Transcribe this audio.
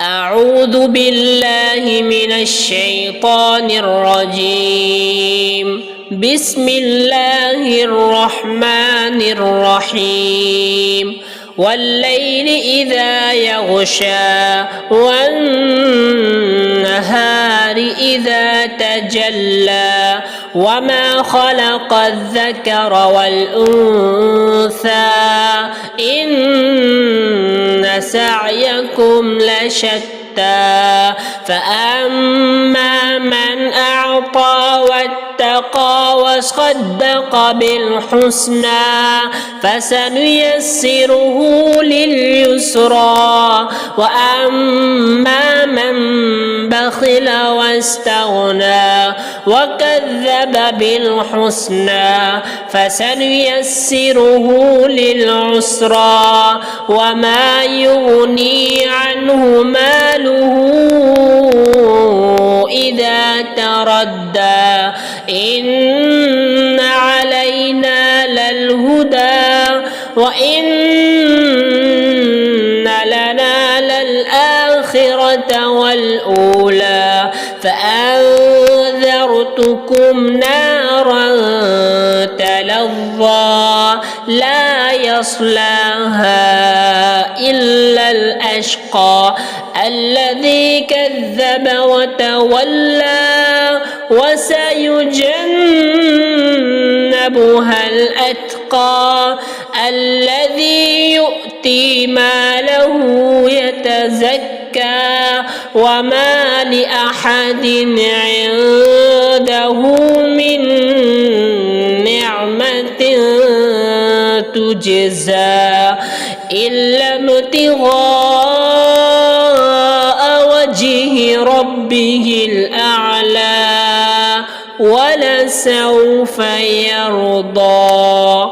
أعوذ بالله من الشيطان الرجيم. بسم الله الرحمن الرحيم. والليل إذا يغشى والنهار إذا تجلى وما خلق الذكر والأنثى إن سعيكم لشتى فأما من أعطى واتقى وصدق بالحسنى فسنيسره لليسرى وأما من بخل واستغنى وكذب بالحسنى فسنيسره للعسرى وما يغني عنه ماله إذا تردى إن علينا للهدى وإن لنا للآخرة والأولى فأنذرتكم نارا تلظى لا يصلاها إلا الأشقى الذي كذب وتولى وسيجنبها الأتقى الذي يؤتي ماله يتزكى وما لأحد عنده من نعمة تجزى إلا ابتغاء وجه ربه الأعلى ولسوف يرضى.